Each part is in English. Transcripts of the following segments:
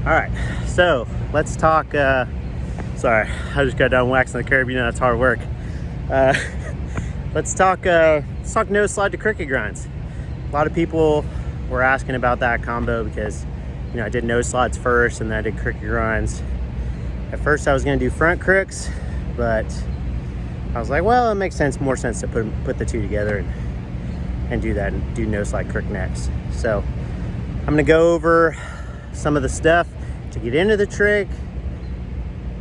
All right, so let's talk. Sorry, I just got done waxing the curb. You know that's hard work. Uh, let's talk nose slide to cricket grinds. A lot of people were asking about that combo because I did nose slides first and then I did cricket grinds. At first, I was going to do front crooks, but I was like, well, it makes more sense to put the two together and do that and do nose slide crook next. So I'm going to go over some of the stuff to get into the trick,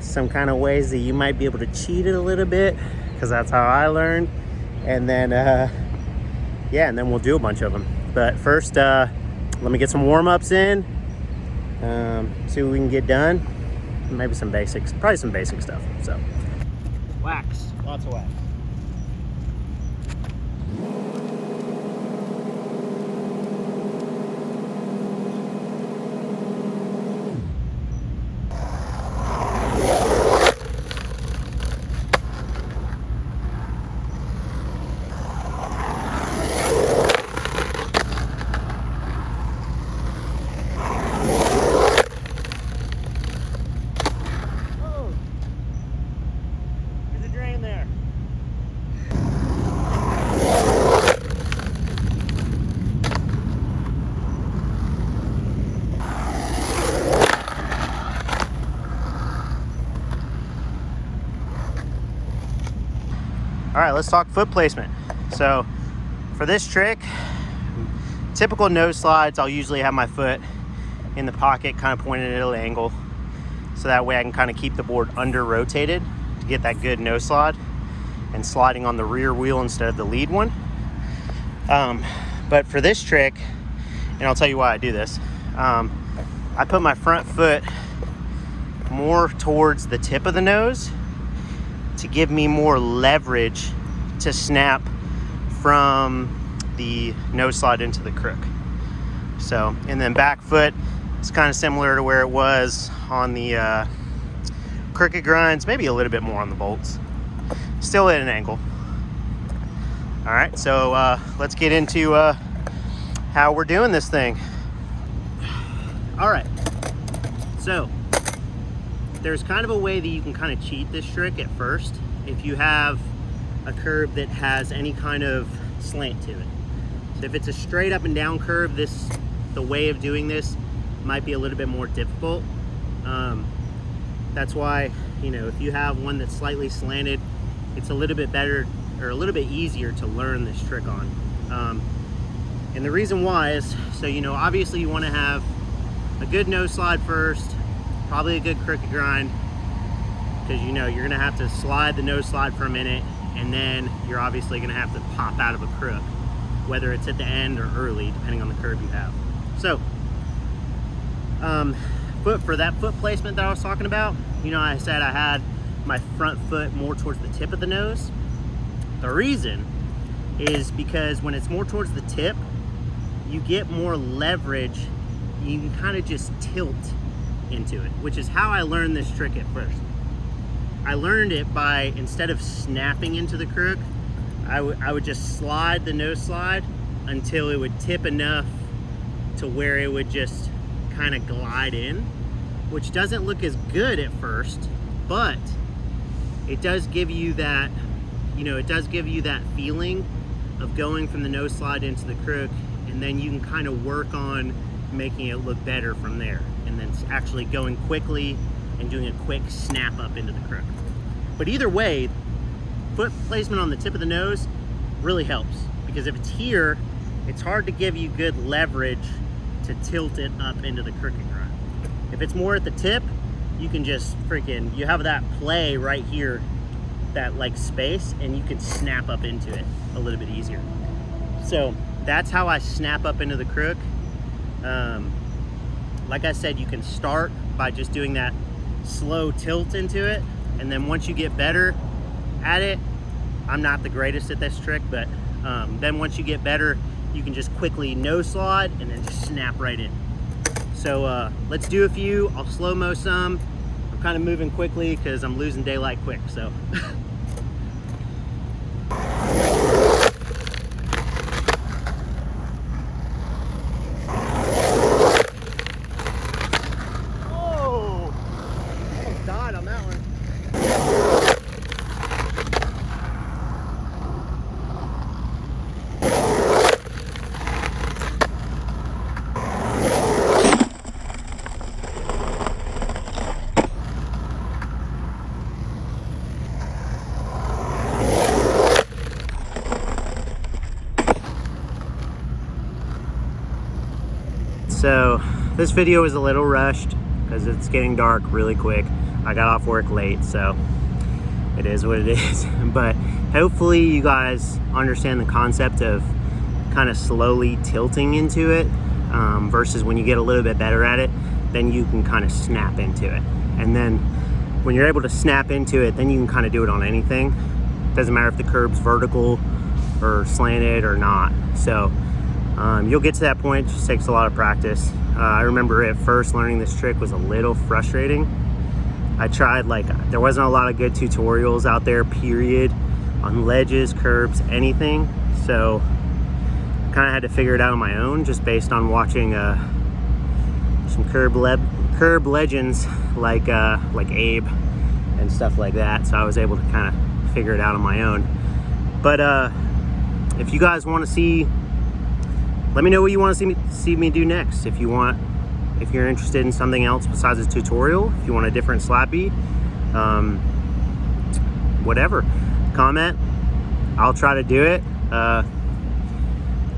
some kind of ways that you might be able to cheat it a little bit, because that's how I learned. And then, and then we'll do a bunch of them. But first, let me get some warm-ups in, see what we can get done. Maybe some basics, probably some basic stuff. So, wax, lots of wax. All right, let's talk foot placement. So for this trick, typical nose slides, I'll usually have my foot in the pocket, kind of pointed at an angle. So that way I can kind of keep the board under rotated to get that good nose slide and sliding on the rear wheel instead of the lead one. But for this trick, and I'll tell you why I do this, I put my front foot more towards the tip of the nose to give me more leverage to snap from the nose slide into the crook. So, and then back foot is kind of similar to where it was on the cricket grinds, maybe a little bit more on the bolts. Still at an angle. All right, so let's get into how we're doing this thing. All right, so there's kind of a way that you can kind of cheat this trick at first if you have a curve that has any kind of slant to it. So if it's a straight up and down curve, the way of doing this might be a little bit more difficult. That's why, if you have one that's slightly slanted, it's a little bit better or a little bit easier to learn this trick on. And the reason why is, so obviously you want to have a good nose slide first, probably a good cricket grind, because you're going to have to slide the nose slide for a minute, and then you're obviously going to have to pop out of a crook, whether it's at the end or early, depending on the curve you have. So, for that foot placement that I was talking about, I said I had my front foot more towards the tip of the nose. The reason is because when it's more towards the tip, you get more leverage. You can kind of just tilt into it, which is how I learned this trick at first. I learned it by, instead of snapping into the crook, I would just slide the nose slide until it would tip enough to where it would just kind of glide in, which doesn't look as good at first, but it does give you that, that feeling of going from the nose slide into the crook, and then you can kind of work on making it look better from there, and then actually going quickly and doing a quick snap up into the crook. But either way, foot placement on the tip of the nose really helps, because if it's here, it's hard to give you good leverage to tilt it up into the crooked grind. If it's more at the tip, you can just you have that play right here, that space, and you can snap up into it a little bit easier. So that's how I snap up into the crook. Like I said, you can start by just doing that slow tilt into it, and then once you get better at it, I'm not the greatest at this trick, but then once you get better, you can just quickly nose slide and then just snap right in. So let's do a few. I'll slow-mo some. I'm kind of moving quickly because I'm losing daylight quick, so. This video is a little rushed because it's getting dark really quick. I got off work late, so it is what it is. But hopefully you guys understand the concept of kind of slowly tilting into it versus when you get a little bit better at it, then you can kind of snap into it. And then when you're able to snap into it, then you can kind of do it on anything. Doesn't matter if the curb's vertical or slanted or not. So you'll get to that point. It just takes a lot of practice. I remember at first learning this trick was a little frustrating. I tried, like, there wasn't a lot of good tutorials out there, period, on ledges, curbs, anything. So I kind of had to figure it out on my own, just based on watching some curb legends like Abe and stuff like that. So I was able to kind of figure it out on my own. But if you guys want to see, let me know what you want to see me do next. If you're interested in something else besides a tutorial, if you want a different Slappy, whatever, comment. I'll try to do it.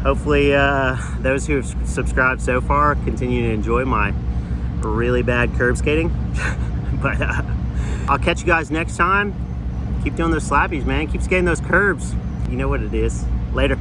Hopefully those who have subscribed so far continue to enjoy my really bad curb skating. But I'll catch you guys next time. Keep doing those Slappies, man. Keep skating those curbs. You know what it is. Later.